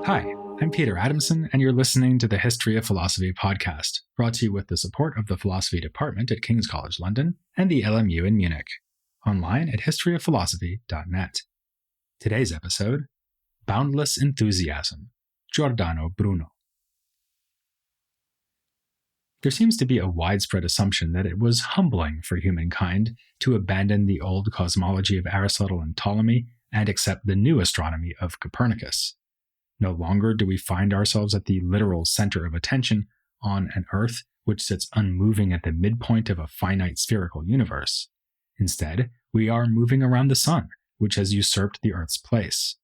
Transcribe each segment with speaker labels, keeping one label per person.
Speaker 1: Hi, I'm Peter Adamson, and you're listening to the History of Philosophy podcast, brought to you with the support of the Philosophy Department at King's College London and the LMU in Munich, online at historyofphilosophy.net. Today's episode, Boundless Enthusiasm, Giordano Bruno. There seems to be a widespread assumption that it was humbling for humankind to abandon the old cosmology of Aristotle and Ptolemy and accept the new astronomy of Copernicus. No longer do we find ourselves at the literal center of attention on an Earth which sits unmoving at the midpoint of a finite spherical universe. Instead, we are moving around the Sun, which has usurped the Earth's place.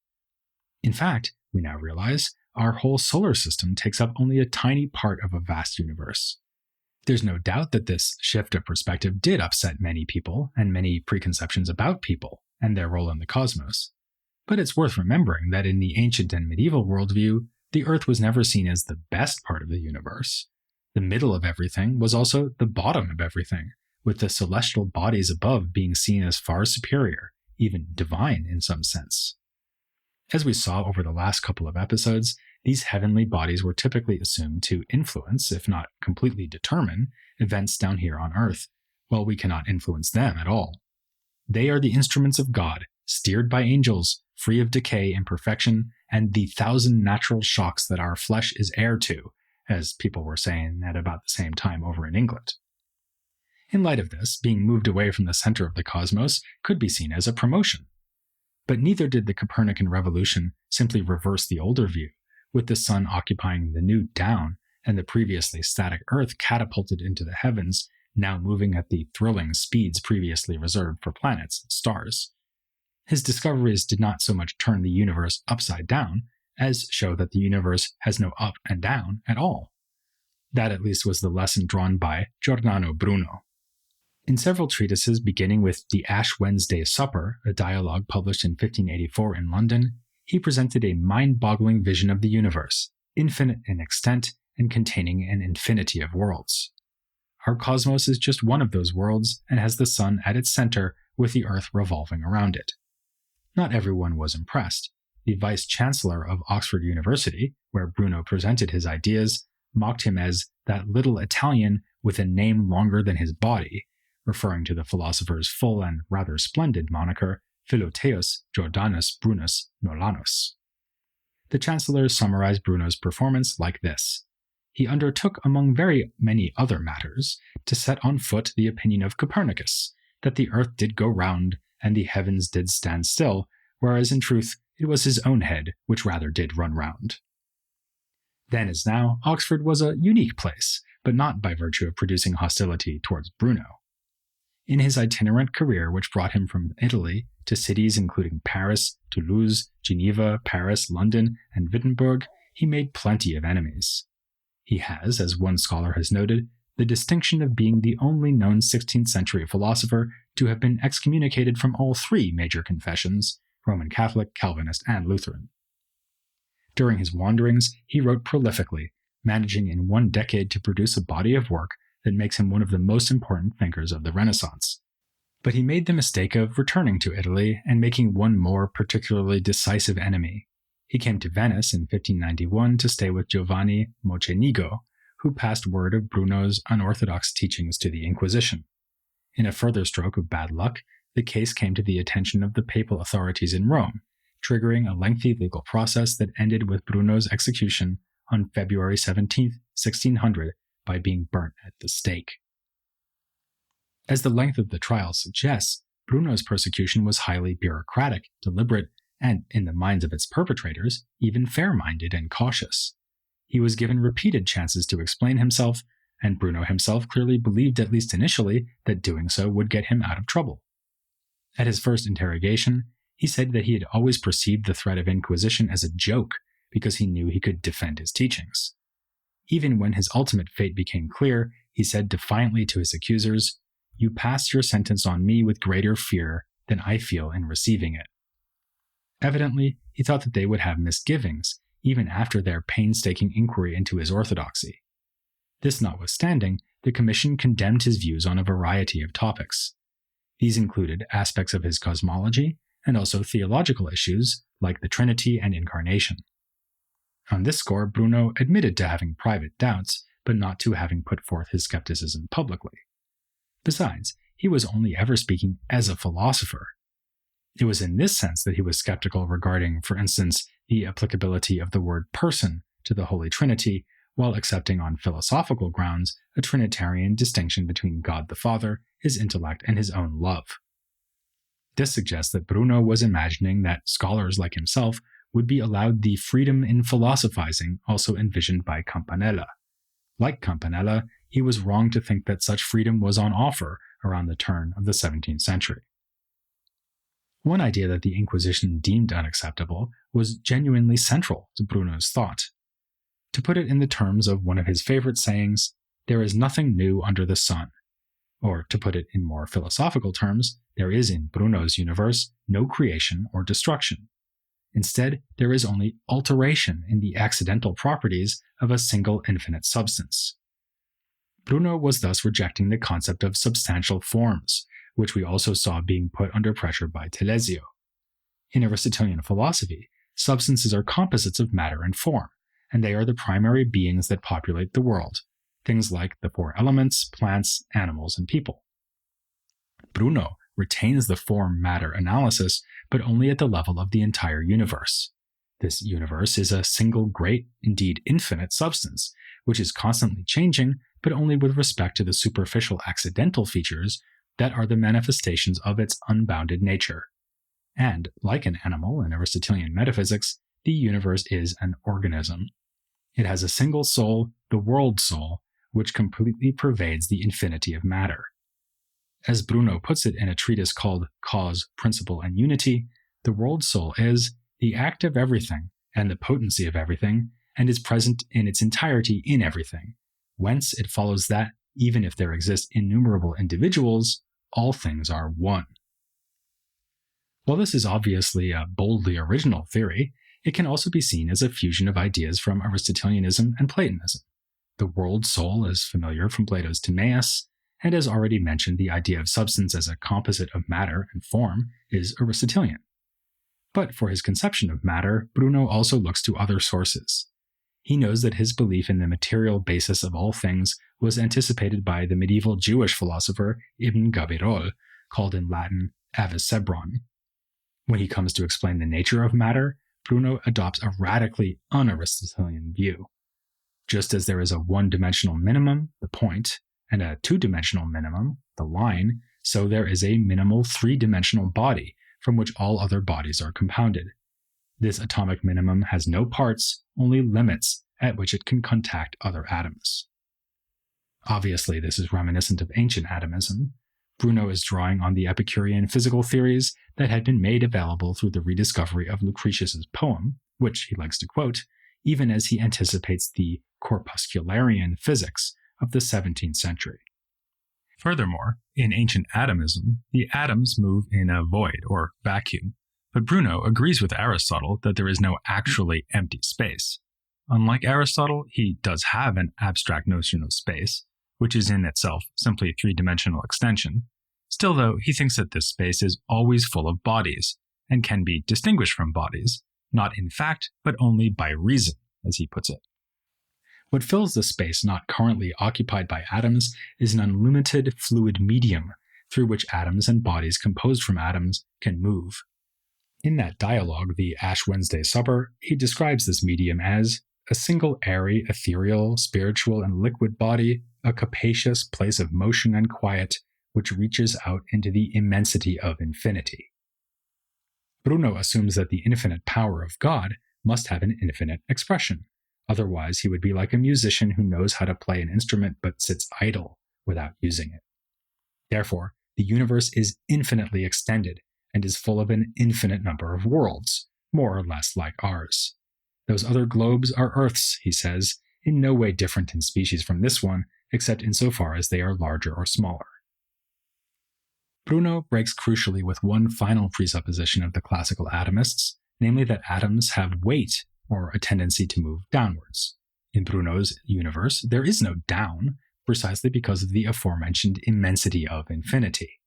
Speaker 1: In fact, we now realize our whole solar system takes up only a tiny part of a vast universe. There's no doubt that this shift of perspective did upset many people and many preconceptions about people and their role in the cosmos. But it's worth remembering that in the ancient and medieval worldview, the Earth was never seen as the best part of the universe. The middle of everything was also the bottom of everything, with the celestial bodies above being seen as far superior, even divine in some sense. As we saw over the last couple of episodes, these heavenly bodies were typically assumed to influence, if not completely determine, events down here on Earth, while we cannot influence them at all. They are the instruments of God, steered by angels, free of decay, imperfection, and the 1,000 natural shocks that our flesh is heir to, as people were saying at about the same time over in England. In light of this, being moved away from the center of the cosmos could be seen as a promotion. But neither did the Copernican revolution simply reverse the older view, with the Sun occupying the new down and the previously static Earth catapulted into the heavens, now moving at the thrilling speeds previously reserved for planets and stars. His discoveries did not so much turn the universe upside down as show that the universe has no up and down at all. That at least was the lesson drawn by Giordano Bruno. In several treatises beginning with The Ash Wednesday Supper, a dialogue published in 1584 in London, he presented a mind-boggling vision of the universe, infinite in extent and containing an infinity of worlds. Our cosmos is just one of those worlds and has the Sun at its center with the Earth revolving around it. Not everyone was impressed. The vice-chancellor of Oxford University, where Bruno presented his ideas, mocked him as that little Italian with a name longer than his body, referring to the philosopher's full and rather splendid moniker, Philotheos Jordanus Brunus Nolanus. The chancellor summarized Bruno's performance like this. He undertook, among very many other matters, to set on foot the opinion of Copernicus, that the earth did go round and the heavens did stand still, whereas in truth it was his own head which rather did run round. Then as now, Oxford was a unique place, but not by virtue of producing hostility towards Bruno. In his itinerant career, which brought him from Italy to cities including Paris, Toulouse, Geneva, Paris, London, and Wittenberg, he made plenty of enemies. He has, as one scholar has noted, the distinction of being the only known 16th century philosopher to have been excommunicated from all three major confessions, Roman Catholic, Calvinist, and Lutheran. During his wanderings, he wrote prolifically, managing in one decade to produce a body of work that makes him one of the most important thinkers of the Renaissance. But he made the mistake of returning to Italy and making one more particularly decisive enemy. He came to Venice in 1591 to stay with Giovanni Mocenigo, who passed word of Bruno's unorthodox teachings to the Inquisition. In a further stroke of bad luck, the case came to the attention of the papal authorities in Rome, triggering a lengthy legal process that ended with Bruno's execution on February 17, 1600, by being burnt at the stake. As the length of the trial suggests, Bruno's persecution was highly bureaucratic, deliberate, and, in the minds of its perpetrators, even fair-minded and cautious. He was given repeated chances to explain himself, and Bruno himself clearly believed, at least initially, that doing so would get him out of trouble. At his first interrogation, he said that he had always perceived the threat of inquisition as a joke because he knew he could defend his teachings. Even when his ultimate fate became clear, he said defiantly to his accusers, "You pass your sentence on me with greater fear than I feel in receiving it." Evidently, he thought that they would have misgivings, even after their painstaking inquiry into his orthodoxy. This notwithstanding, the commission condemned his views on a variety of topics. These included aspects of his cosmology and also theological issues like the Trinity and Incarnation. On this score, Bruno admitted to having private doubts, but not to having put forth his skepticism publicly. Besides, he was only ever speaking as a philosopher. It was in this sense that he was skeptical regarding, for instance, the applicability of the word person to the Holy Trinity, while accepting on philosophical grounds a Trinitarian distinction between God the Father, his intellect, and his own love. This suggests that Bruno was imagining that scholars like himself would be allowed the freedom in philosophizing also envisioned by Campanella. Like Campanella, he was wrong to think that such freedom was on offer around the turn of the 17th century. One idea that the Inquisition deemed unacceptable was genuinely central to Bruno's thought. To put it in the terms of one of his favorite sayings, there is nothing new under the sun. Or, to put it in more philosophical terms, there is in Bruno's universe no creation or destruction. Instead, there is only alteration in the accidental properties of a single infinite substance. Bruno was thus rejecting the concept of substantial forms, which we also saw being put under pressure by Telesio. In Aristotelian philosophy, substances are composites of matter and form, and they are the primary beings that populate the world, things like the four elements, plants, animals, and people. Bruno retains the form-matter analysis, but only at the level of the entire universe. This universe is a single great, indeed infinite substance, which is constantly changing, but only with respect to the superficial accidental features that are the manifestations of its unbounded nature. And, like an animal in Aristotelian metaphysics, the universe is an organism. It has a single soul, the world soul, which completely pervades the infinity of matter. As Bruno puts it in a treatise called Cause, Principle, and Unity, the world soul is the act of everything and the potency of everything, and is present in its entirety in everything, whence it follows that, even if there exist innumerable individuals, all things are one. While this is obviously a boldly original theory, it can also be seen as a fusion of ideas from Aristotelianism and Platonism. The world soul is familiar from Plato's Timaeus, and as already mentioned, the idea of substance as a composite of matter and form is Aristotelian. But for his conception of matter, Bruno also looks to other sources. He knows that his belief in the material basis of all things was anticipated by the medieval Jewish philosopher Ibn Gabirol, called in Latin avisebron. When he comes to explain the nature of matter, Bruno adopts a radically un-Aristotelian view. Just as there is a one-dimensional minimum, the point, and a two-dimensional minimum, the line, so there is a minimal three-dimensional body from which all other bodies are compounded. This atomic minimum has no parts, only limits at which it can contact other atoms. Obviously, this is reminiscent of ancient atomism. Bruno is drawing on the Epicurean physical theories that had been made available through the rediscovery of Lucretius's poem, which he likes to quote, even as he anticipates the corpuscularian physics of the 17th century. Furthermore, in ancient atomism, the atoms move in a void or vacuum, but Bruno agrees with Aristotle that there is no actually empty space. Unlike Aristotle, he does have an abstract notion of space, which is in itself simply a three-dimensional extension. Still, though, he thinks that this space is always full of bodies, and can be distinguished from bodies, not in fact, but only by reason, as he puts it. What fills the space not currently occupied by atoms is an unlimited fluid medium through which atoms and bodies composed from atoms can move. In that dialogue, the Ash Wednesday Supper, he describes this medium as a single airy, ethereal, spiritual, and liquid body, a capacious place of motion and quiet, which reaches out into the immensity of infinity. Bruno assumes that the infinite power of God must have an infinite expression. Otherwise, he would be like a musician who knows how to play an instrument but sits idle without using it. Therefore, the universe is infinitely extended and is full of an infinite number of worlds, more or less like ours. Those other globes are Earths, he says, in no way different in species from this one, except insofar as they are larger or smaller. Bruno breaks crucially with one final presupposition of the classical atomists, namely that atoms have weight, or a tendency to move downwards. In Bruno's universe, there is no down, precisely because of the aforementioned immensity of infinity.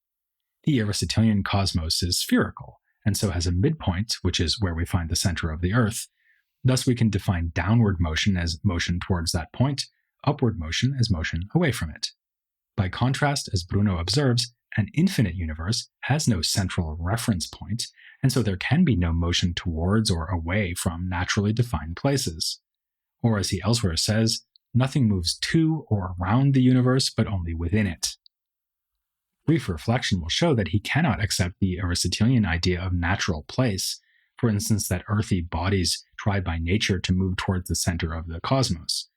Speaker 1: The Aristotelian cosmos is spherical, and so has a midpoint, which is where we find the center of the Earth, Thus, we can define downward motion as motion towards that point, upward motion as motion away from it. By contrast, as Bruno observes, an infinite universe has no central reference point, and so there can be no motion towards or away from naturally defined places. Or as he elsewhere says, nothing moves to or around the universe, but only within it. Brief reflection will show that he cannot accept the Aristotelian idea of natural place, for instance, that earthy bodies try by nature to move towards the center of the cosmos,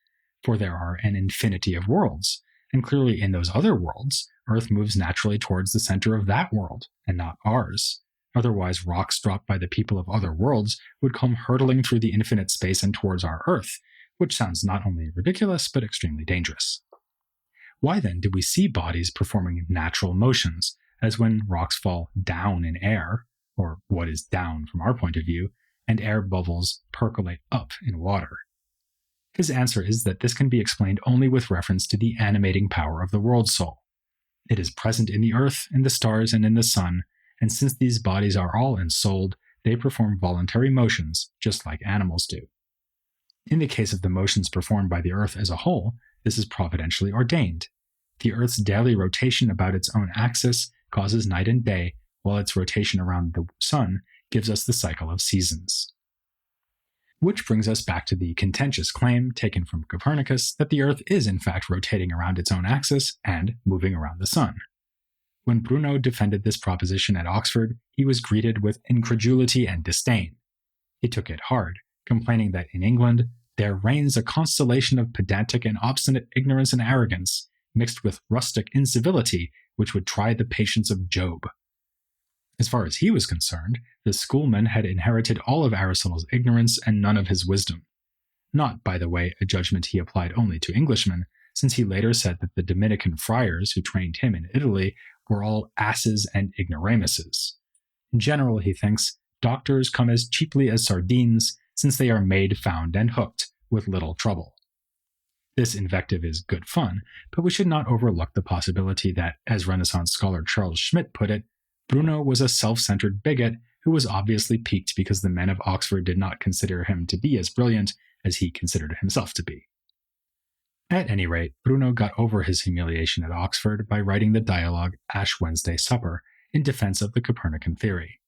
Speaker 1: for there are an infinity of worlds, and clearly in those other worlds, Earth moves naturally towards the center of that world, and not ours. Otherwise, rocks dropped by the people of other worlds would come hurtling through the infinite space and towards our Earth, which sounds not only ridiculous, but extremely dangerous. Why then do we see bodies performing natural motions, as when rocks fall down in air, or what is down from our point of view, and air bubbles percolate up in water? His answer is that this can be explained only with reference to the animating power of the world soul. It is present in the earth, in the stars, and in the sun, and since these bodies are all ensouled, they perform voluntary motions, just like animals do. In the case of the motions performed by the earth as a whole, this is providentially ordained. The earth's daily rotation about its own axis causes night and day, while its rotation around the sun gives us the cycle of seasons. Which brings us back to the contentious claim taken from Copernicus that the Earth is in fact rotating around its own axis and moving around the Sun. When Bruno defended this proposition at Oxford, he was greeted with incredulity and disdain. He took it hard, complaining that in England there reigns a constellation of pedantic and obstinate ignorance and arrogance, mixed with rustic incivility which would try the patience of Job. As far as he was concerned, the schoolmen had inherited all of Aristotle's ignorance and none of his wisdom. Not, by the way, a judgment he applied only to Englishmen, since he later said that the Dominican friars who trained him in Italy were all asses and ignoramuses. In general, he thinks, doctors come as cheaply as sardines, since they are made, found, and hooked with little trouble. This invective is good fun, but we should not overlook the possibility that, as Renaissance scholar Charles Schmidt put it, Bruno was a self-centered bigot who was obviously piqued because the men of Oxford did not consider him to be as brilliant as he considered himself to be. At any rate, Bruno got over his humiliation at Oxford by writing the dialogue Ash Wednesday Supper in defense of the Copernican theory.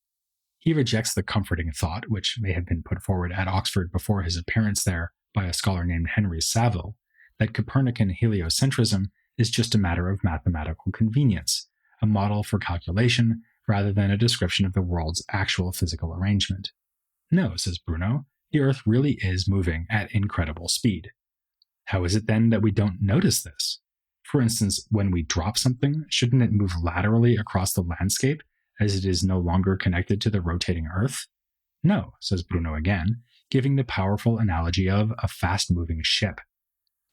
Speaker 1: He rejects the comforting thought, which may have been put forward at Oxford before his appearance there by a scholar named Henry Saville, that Copernican heliocentrism is just a matter of mathematical convenience, a model for calculation rather than a description of the world's actual physical arrangement. No, says Bruno, the Earth really is moving at incredible speed. How is it then that we don't notice this? For instance, when we drop something, shouldn't it move laterally across the landscape as it is no longer connected to the rotating Earth? No, says Bruno again, giving the powerful analogy of a fast-moving ship.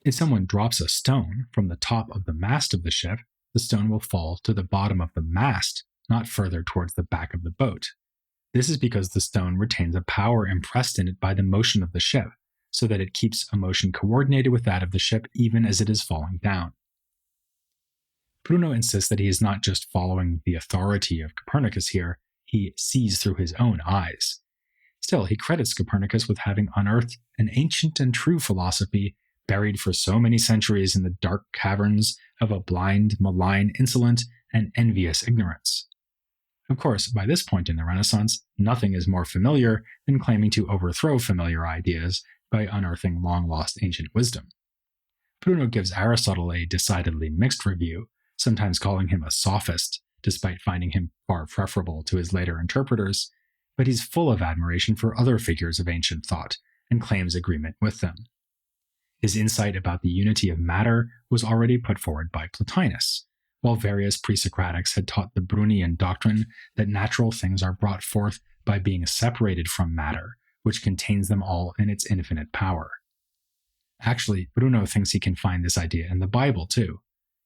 Speaker 1: If someone drops a stone from the top of the mast of the ship, the stone will fall to the bottom of the mast, not further towards the back of the boat. This is because the stone retains a power impressed in it by the motion of the ship, so that it keeps a motion coordinated with that of the ship even as it is falling down. Bruno insists that he is not just following the authority of Copernicus here, he sees through his own eyes. Still, he credits Copernicus with having unearthed an ancient and true philosophy buried for so many centuries in the dark caverns of a blind, malign, insolent, and envious ignorance. Of course, by this point in the Renaissance, nothing is more familiar than claiming to overthrow familiar ideas by unearthing long-lost ancient wisdom. Bruno gives Aristotle a decidedly mixed review, sometimes calling him a sophist, despite finding him far preferable to his later interpreters, but he's full of admiration for other figures of ancient thought, and claims agreement with them. His insight about the unity of matter was already put forward by Plotinus, while various pre-Socratics had taught the Brunian doctrine that natural things are brought forth by being separated from matter, which contains them all in its infinite power. Actually, Bruno thinks he can find this idea in the Bible too.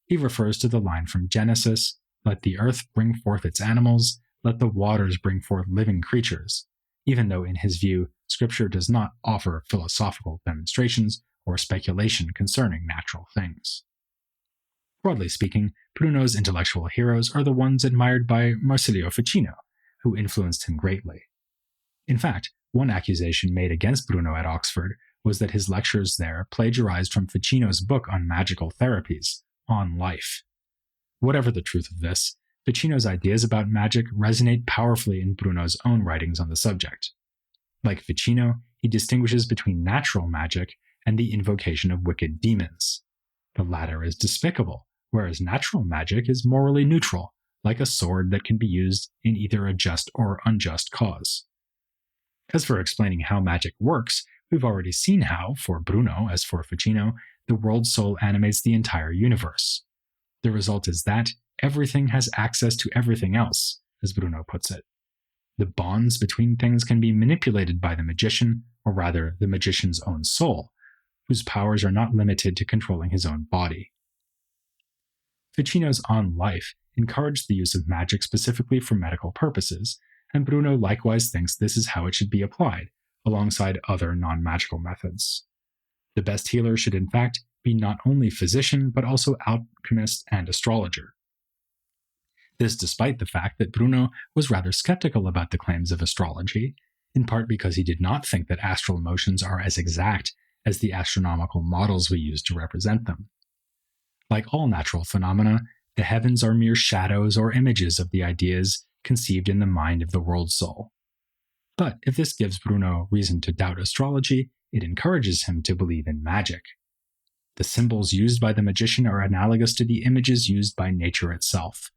Speaker 1: He refers to the line from Genesis, "Let the earth bring forth its animals, let the waters bring forth living creatures," even though in his view, Scripture does not offer philosophical demonstrations or speculation concerning natural things. Broadly speaking, Bruno's intellectual heroes are the ones admired by Marsilio Ficino, who influenced him greatly. In fact, one accusation made against Bruno at Oxford was that his lectures there plagiarized from Ficino's book on magical therapies, On Life. Whatever the truth of this, Ficino's ideas about magic resonate powerfully in Bruno's own writings on the subject. Like Ficino, he distinguishes between natural magic and the invocation of wicked demons. The latter is despicable, whereas natural magic is morally neutral, like a sword that can be used in either a just or unjust cause. As for explaining how magic works, we've already seen how, for Bruno as for Ficino, the world soul animates the entire universe. The result is that everything has access to everything else, as Bruno puts it. The bonds between things can be manipulated by the magician, or rather the magician's own soul, whose powers are not limited to controlling his own body. Ficino's On Life encouraged the use of magic specifically for medical purposes, and Bruno likewise thinks this is how it should be applied, alongside other non-magical methods. The best healer should in fact be not only physician, but also alchemist and astrologer. This despite the fact that Bruno was rather skeptical about the claims of astrology, in part because he did not think that astral motions are as exact as the astronomical models we use to represent them. Like all natural phenomena, the heavens are mere shadows or images of the ideas conceived in the mind of the world soul. But if this gives Bruno reason to doubt astrology, it encourages him to believe in magic. The symbols used by the magician are analogous to the images used by nature itself.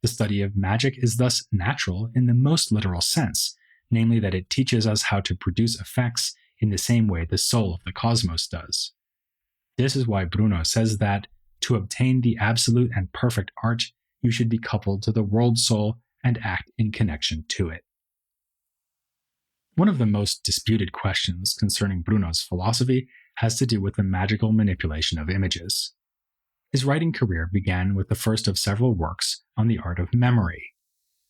Speaker 1: The study of magic is thus natural in the most literal sense, namely that it teaches us how to produce effects in the same way the soul of the cosmos does. This is why Bruno says that, to obtain the absolute and perfect art, you should be coupled to the world soul and act in connection to it. One of the most disputed questions concerning Bruno's philosophy has to do with the magical manipulation of images. His writing career began with the first of several works on the art of memory.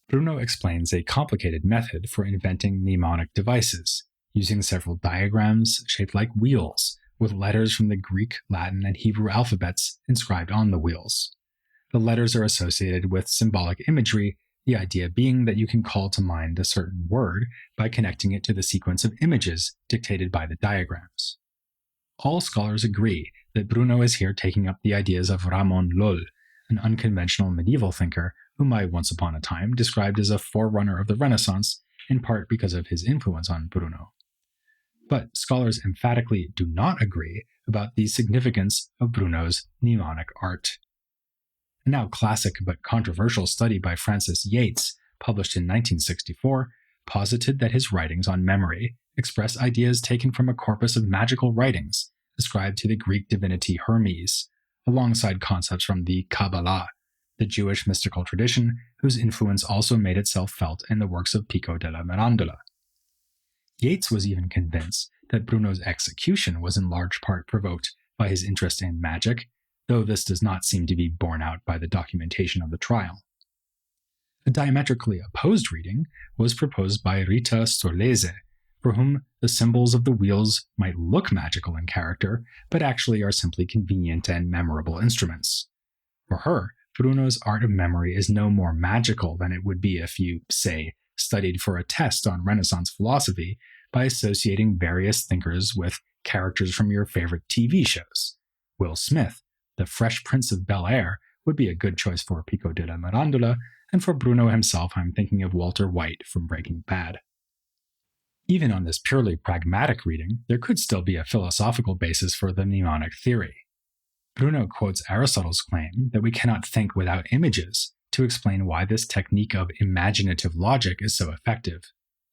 Speaker 1: Bruno explains a complicated method for inventing mnemonic devices, using several diagrams shaped like wheels, with letters from the Greek, Latin, and Hebrew alphabets inscribed on the wheels. The letters are associated with symbolic imagery, the idea being that you can call to mind a certain word by connecting it to the sequence of images dictated by the diagrams. All scholars agree that Bruno is here taking up the ideas of Ramon Lull, an unconventional medieval thinker whom I once upon a time described as a forerunner of the Renaissance, in part because of his influence on Bruno. But scholars emphatically do not agree about the significance of Bruno's mnemonic art. A now classic but controversial study by Francis Yates, published in 1964, posited that his writings on memory express ideas taken from a corpus of magical writings ascribed to the Greek divinity Hermes, alongside concepts from the Kabbalah, the Jewish mystical tradition whose influence also made itself felt in the works of Pico della Mirandola. Yates was even convinced that Bruno's execution was in large part provoked by his interest in magic, though this does not seem to be borne out by the documentation of the trial. A diametrically opposed reading was proposed by Rita Storlese, for whom the symbols of the wheels might look magical in character, but actually are simply convenient and memorable instruments. For her, Bruno's art of memory is no more magical than it would be if you, say, studied for a test on Renaissance philosophy by associating various thinkers with characters from your favorite TV shows. Will Smith, the Fresh Prince of Bel-Air, would be a good choice for Pico della Mirandola, and for Bruno himself I'm thinking of Walter White from Breaking Bad. Even on this purely pragmatic reading, there could still be a philosophical basis for the mnemonic theory. Bruno quotes Aristotle's claim that we cannot think without images to explain why this technique of imaginative logic is so effective,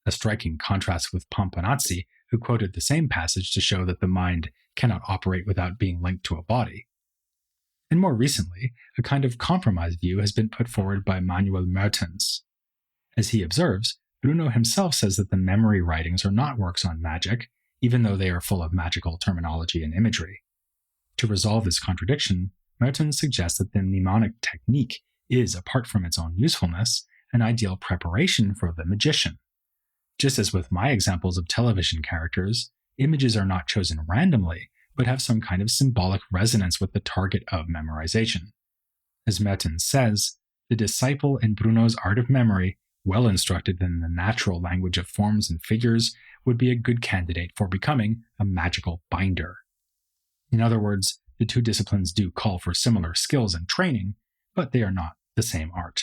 Speaker 1: a striking contrast with Pomponazzi, who quoted the same passage to show that the mind cannot operate without being linked to a body. And more recently, a kind of compromise view has been put forward by Manuel Mertens. As he observes, Bruno himself says that the memory writings are not works on magic, even though they are full of magical terminology and imagery. To resolve this contradiction, Mertens suggests that the mnemonic technique is, apart from its own usefulness, an ideal preparation for the magician. Just as with my examples of television characters, images are not chosen randomly, but have some kind of symbolic resonance with the target of memorization. As Mertens says, the disciple in Bruno's art of memory well instructed in the natural language of forms and figures, would be a good candidate for becoming a magical binder. In other words, the two disciplines do call for similar skills and training, but they are not the same art.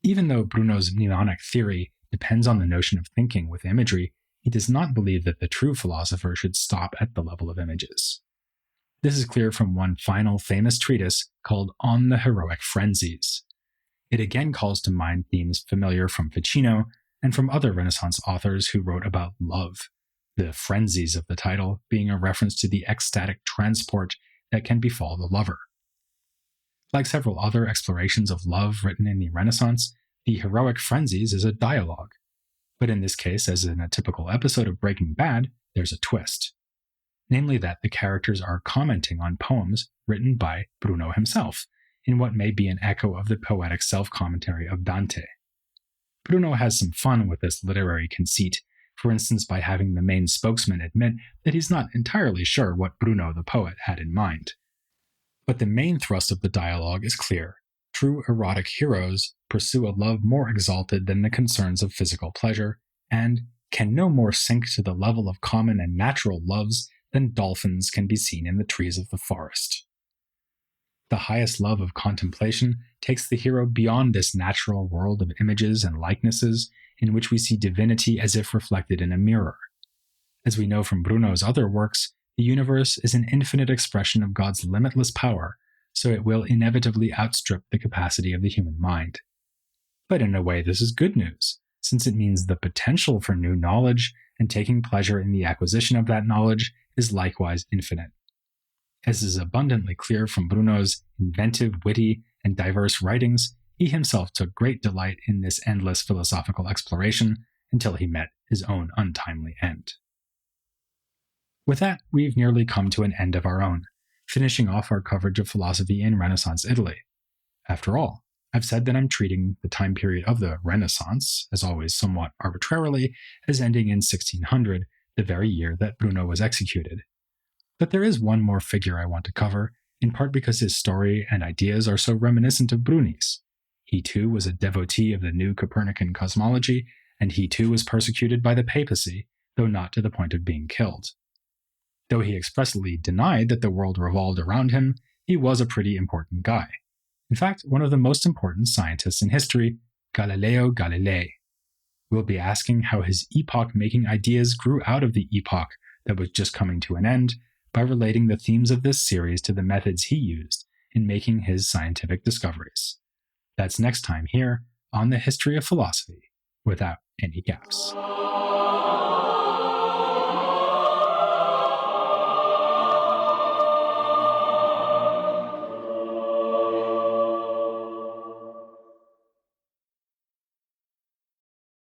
Speaker 1: Even though Bruno's mnemonic theory depends on the notion of thinking with imagery, he does not believe that the true philosopher should stop at the level of images. This is clear from one final famous treatise called On the Heroic Frenzies. It again calls to mind themes familiar from Ficino and from other Renaissance authors who wrote about love, the frenzies of the title being a reference to the ecstatic transport that can befall the lover. Like several other explorations of love written in the Renaissance, the Heroic Frenzies is a dialogue. But in this case, as in a typical episode of Breaking Bad, there's a twist. Namely that the characters are commenting on poems written by Bruno himself, in what may be an echo of the poetic self-commentary of Dante. Bruno has some fun with this literary conceit, for instance by having the main spokesman admit that he's not entirely sure what Bruno the poet had in mind. But the main thrust of the dialogue is clear. True erotic heroes pursue a love more exalted than the concerns of physical pleasure, and can no more sink to the level of common and natural loves than dolphins can be seen in the trees of the forest. The highest love of contemplation takes the hero beyond this natural world of images and likenesses in which we see divinity as if reflected in a mirror. As we know from Bruno's other works, the universe is an infinite expression of God's limitless power, so it will inevitably outstrip the capacity of the human mind. But in a way, this is good news, since it means the potential for new knowledge and taking pleasure in the acquisition of that knowledge is likewise infinite. As is abundantly clear from Bruno's inventive, witty, and diverse writings, he himself took great delight in this endless philosophical exploration until he met his own untimely end. With that, we've nearly come to an end of our own, finishing off our coverage of philosophy in Renaissance Italy. After all, I've said that I'm treating the time period of the Renaissance, as always somewhat arbitrarily, as ending in 1600, the very year that Bruno was executed. But there is one more figure I want to cover, in part because his story and ideas are so reminiscent of Bruni's. He too was a devotee of the new Copernican cosmology, and he too was persecuted by the papacy, though not to the point of being killed. Though he expressly denied that the world revolved around him, he was a pretty important guy. In fact, one of the most important scientists in history, Galileo Galilei. We'll be asking how his epoch-making ideas grew out of the epoch that was just coming to an end by relating the themes of this series to the methods he used in making his scientific discoveries. That's next time here on the History of Philosophy, without any gaps.